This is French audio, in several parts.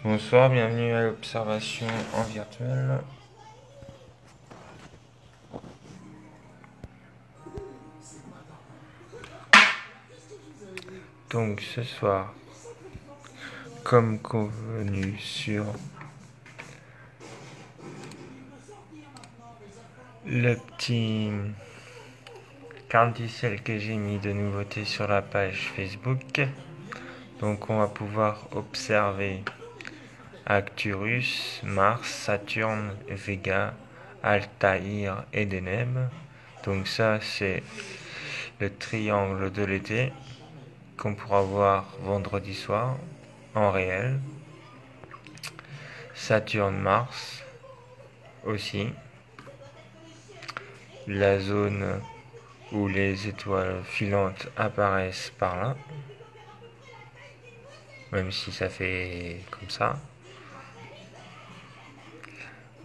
Bonsoir, bienvenue à l'observation en virtuel. Donc ce soir, comme convenu sur le petit carrousel que j'ai mis de nouveautés sur la page Facebook, donc on va pouvoir observer Arcturus, Mars, Saturne, Vega, Altaïr et Deneb. Donc ça c'est le triangle de l'été qu'on pourra voir vendredi soir en réel. Saturne-Mars aussi. La zone où les étoiles filantes apparaissent par là. Même si ça fait comme ça.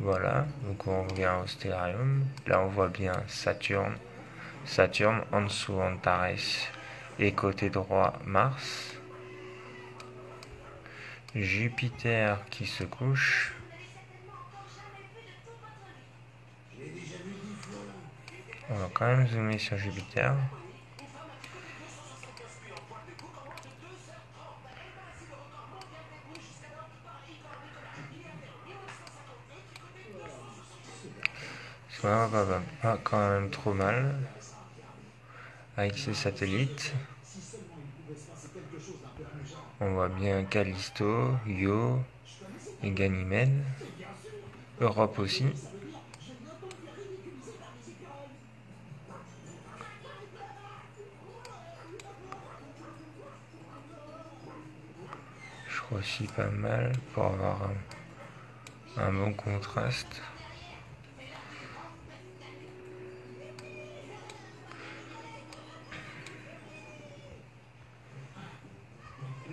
Voilà, donc on revient au stélarium. Là on voit bien Saturne. Saturne, en dessous Antares et côté droit Mars. Jupiter qui se couche. On va quand même zoomer sur Jupiter. Ça va pas quand même trop mal avec ces satellites. On voit bien Callisto, Io et Ganymède. Europe aussi. Je crois aussi pas mal pour avoir un bon contraste.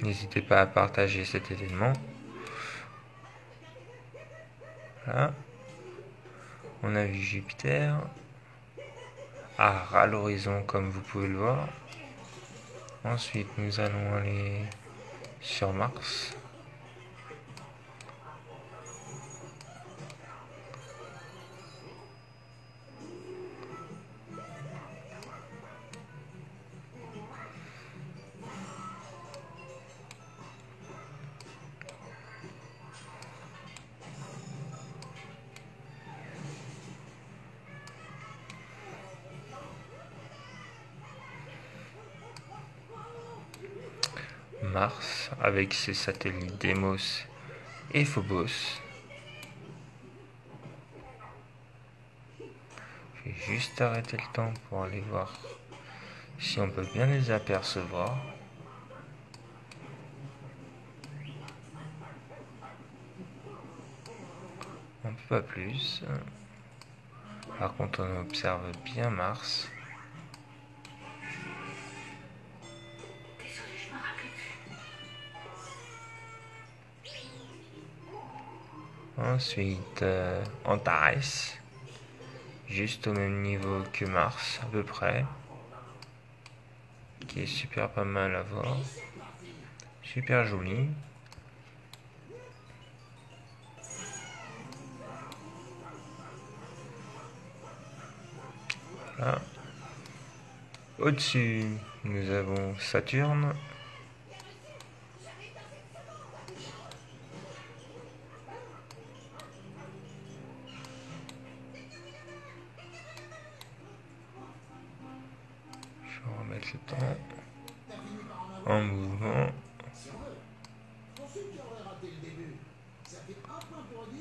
N'hésitez pas à partager cet événement. Voilà. On a vu Jupiter à l'horizon comme vous pouvez le voir. Ensuite nous allons aller sur Mars. Mars avec ses satellites Deimos et Phobos. Je vais juste arrêter le temps pour aller voir si on peut bien les apercevoir. Un peu pas plus. Par contre on observe bien Mars. Ensuite Antares, juste au même niveau que Mars à peu près, qui est super pas mal à voir, super joli. Voilà. Au-dessus nous avons Saturne. Je vais remettre le temps en mouvement.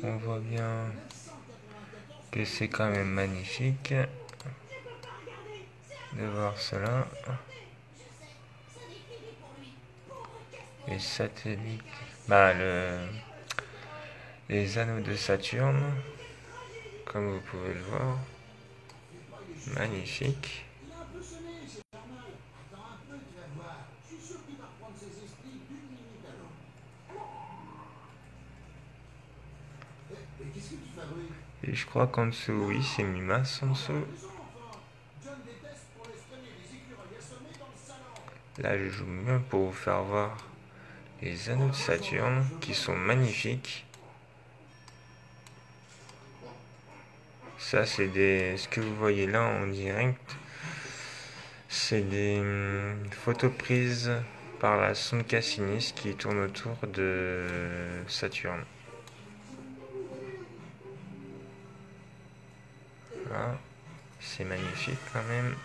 On voit bien que c'est quand même magnifique de voir cela. Les satellites, les anneaux de Saturne, comme vous pouvez le voir, magnifique. Et je crois qu'en dessous, oui, c'est Mimas en dessous. Là, je joue mieux pour vous faire voir les anneaux de Saturne qui sont magnifiques. Ça, c'est ce que vous voyez là en direct. C'est des photos prises par la sonde Cassini qui tourne autour de Saturne. Voilà. C'est magnifique quand même.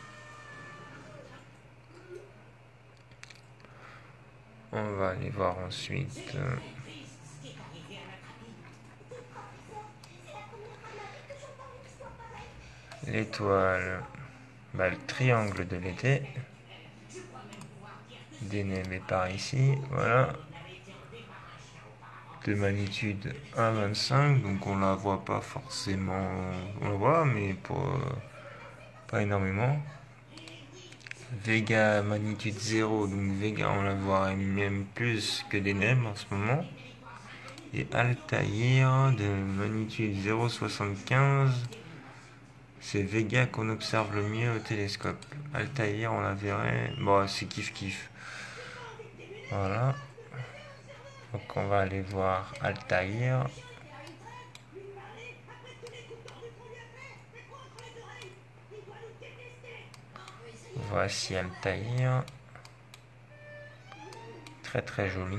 On va aller voir ensuite l'étoile, le triangle de l'été. Deneb est par ici, voilà. De magnitude 1,25, donc on la voit pas forcément, on la voit, mais pas énormément. Vega magnitude 0, donc Vega on la voit même plus que Deneb en ce moment. Et Altaïr de magnitude 0,75, c'est Vega qu'on observe le mieux au télescope. Altaïr on la verrait, bon c'est kiff. Voilà. Donc on va aller voir Altaïr. Voici Altaïr. Très joli.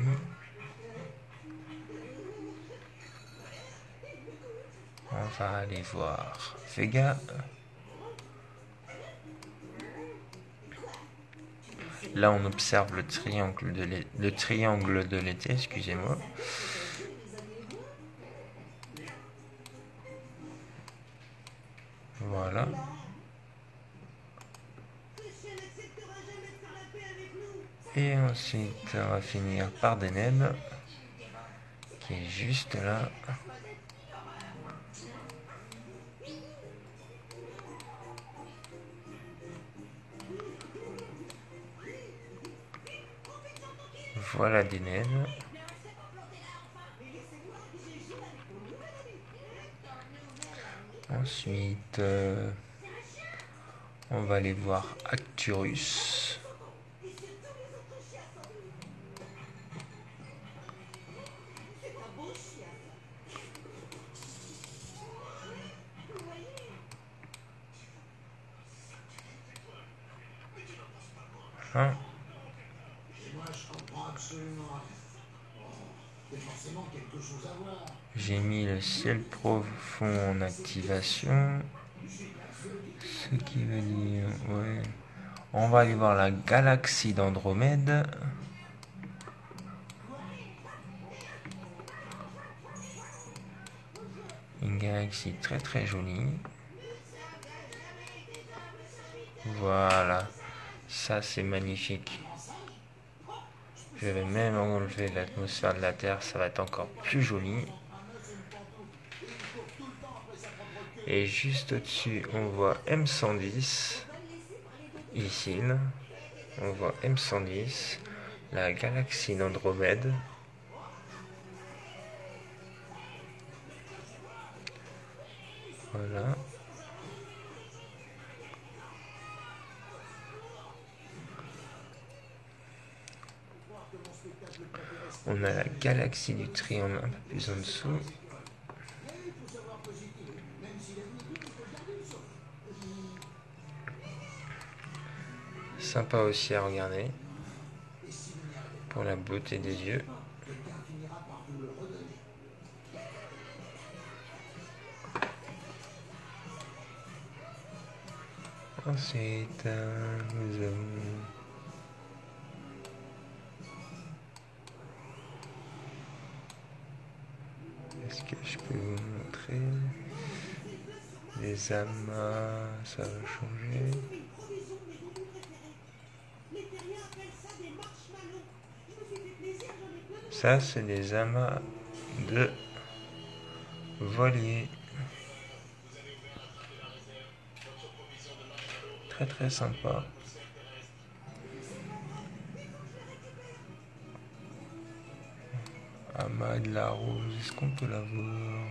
On va aller voir Vega. Là on observe le triangle de l'été, excusez-moi. Voilà. Et ensuite, on va finir par Deneb, qui est juste là. Voilà Deneb. Ensuite, on va aller voir Arcturus. Hein? J'ai mis le ciel profond en activation. Ce qui veut dire, ouais. On va aller voir la galaxie d'Andromède. Une galaxie très jolie. Voilà. Ça c'est magnifique. Je vais même enlever l'atmosphère de la Terre, ça va être encore plus joli. Et juste au-dessus, on voit M110. Ici, on voit M110, la galaxie d'Andromède. Voilà. On a la galaxie du Triangle un peu plus en dessous. Sympa aussi à regarder pour la beauté des yeux. Ensuite, nous avons est-ce que je peux vous montrer les amas? Ça va changer. Ça, c'est des amas de voilier. Très sympa. Amas de la rose, est-ce qu'on peut la voir?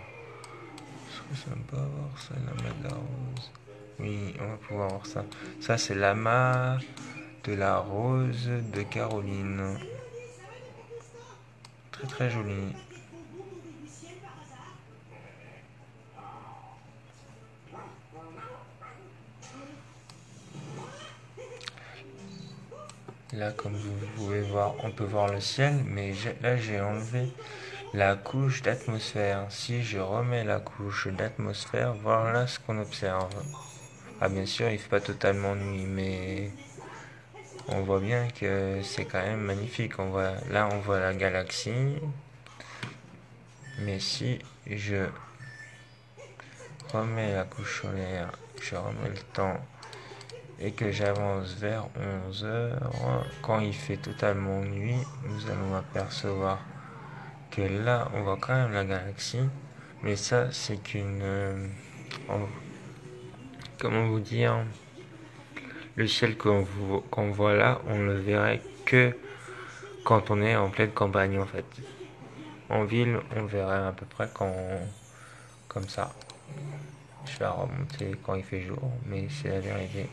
Est-ce que ça peut avoir ça, l'amas de la rose? Oui, on va pouvoir voir ça. Ça, c'est l'amas de la rose de Caroline. très très joli. Là, comme vous pouvez voir, on peut voir le ciel, mais là j'ai enlevé la couche d'atmosphère. Si je remets la couche d'atmosphère, voilà ce qu'on observe. Ah, bien sûr, il ne fait pas totalement nuit, mais on voit bien que c'est quand même magnifique. Là, on voit la galaxie. Mais si je remets la couche solaire, je remets le temps et que j'avance vers 11 heures, quand il fait totalement nuit, nous allons apercevoir que là, on voit quand même la galaxie. Mais ça, c'est comment vous dire, le ciel qu'on voit là, on le verrait que quand on est en pleine campagne en fait. En ville, on verrait à peu près comme ça. Je vais remonter quand il fait jour, mais c'est la vérité.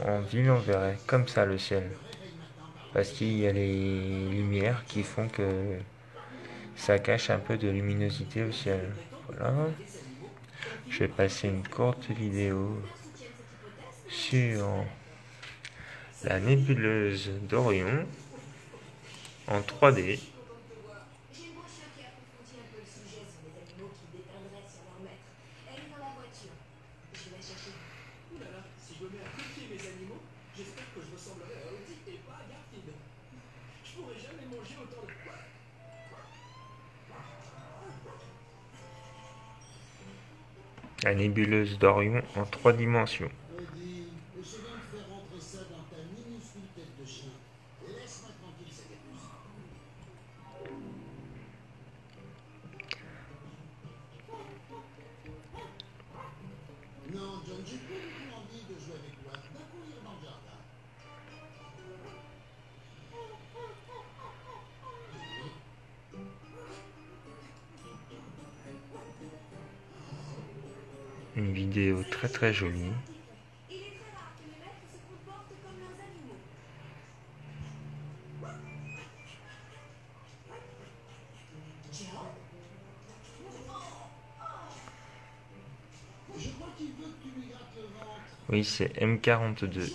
En ville, on verrait comme ça le ciel. Parce qu'il y a les lumières qui font que ça cache un peu de luminosité au ciel. Voilà. Je vais passer une courte vidéo sur la nébuleuse d'Orion en 3D. La nébuleuse d'Orion en 3 dimensions. Une vidéo très très jolie. Oui, c'est M42.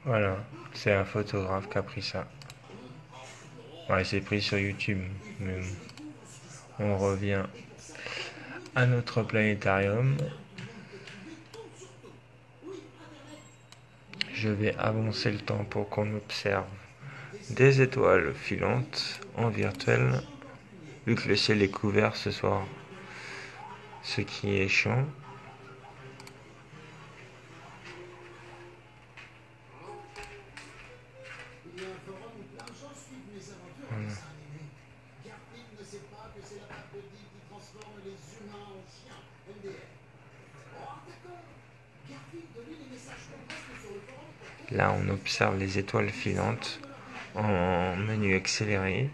Voilà, c'est un photographe qui a pris ça. Ouais, c'est pris sur YouTube. Mais on revient à notre planétarium. Je vais avancer le temps pour qu'on observe des étoiles filantes en virtuel, vu que le ciel est couvert ce soir, ce qui est chiant. Voilà. Là, on observe les étoiles filantes en menu accéléré.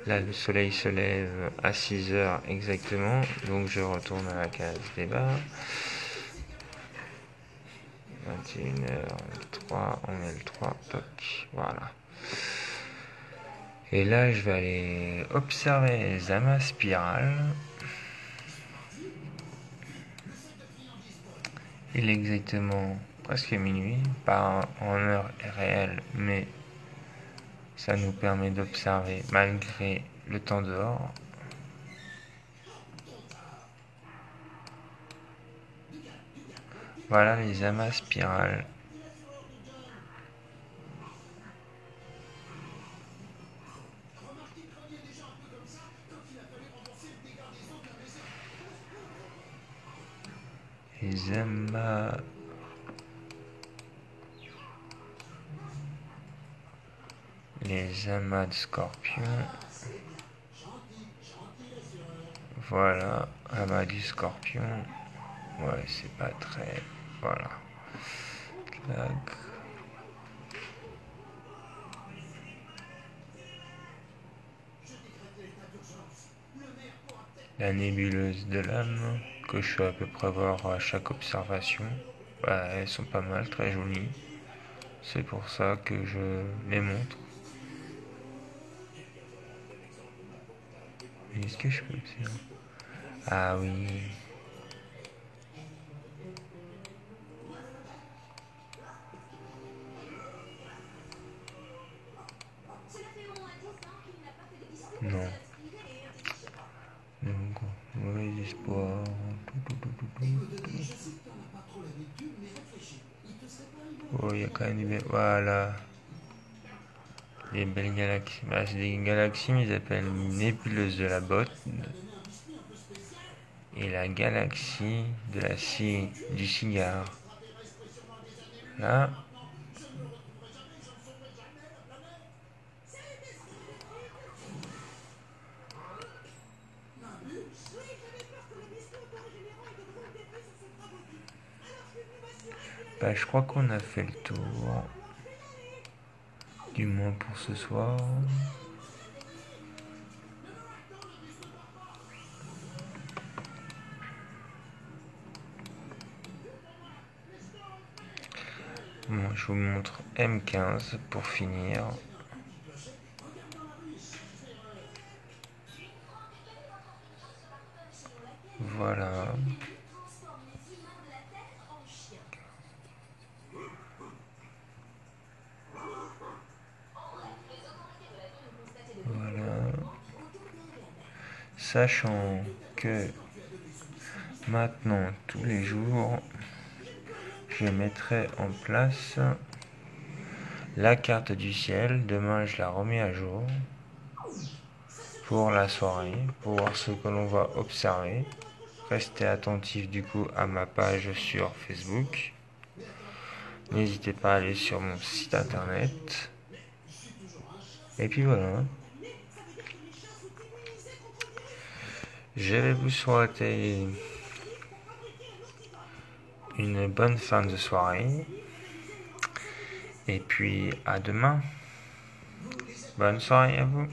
Là, le soleil se lève à 6 heures exactement, donc je retourne à la case débat. 21h03, on met le 3, toc, voilà. Et là, je vais aller observer les amas spirales. Il est exactement presque minuit, pas en heure réelle, mais ça nous permet d'observer malgré le temps dehors. Voilà les amas spirales. les amas. Les amas de scorpions. Voilà, amas du scorpion. Ouais, c'est pas très... Voilà. Clac. La nébuleuse de l'âme, que je fais à peu près voir à chaque observation. Bah, elles sont pas mal, très jolies. C'est pour ça que je les montre. Est-ce que je peux le faire? Ah oui. Non. Donc, mauvais espoir. Oh, il y a quand même des belles... Voilà. Des belles galaxies. Bah, c'est des galaxies, mais ils appellent nébuleuse de la botte. Et la galaxie de la du cigare. Là. Bah, je crois qu'on a fait le tour. Du moins pour ce soir. Bon, je vous montre M15 pour finir. Voilà. Voilà. Sachant que maintenant, tous les jours, je mettrai en place la carte du ciel. Demain, je la remets à jour pour la soirée, pour voir ce que l'on va observer. Restez attentifs du coup à ma page sur Facebook. N'hésitez pas à aller sur mon site internet. Et puis voilà. Je vais vous souhaiter une bonne fin de soirée. Et puis à demain. Bonne soirée à vous.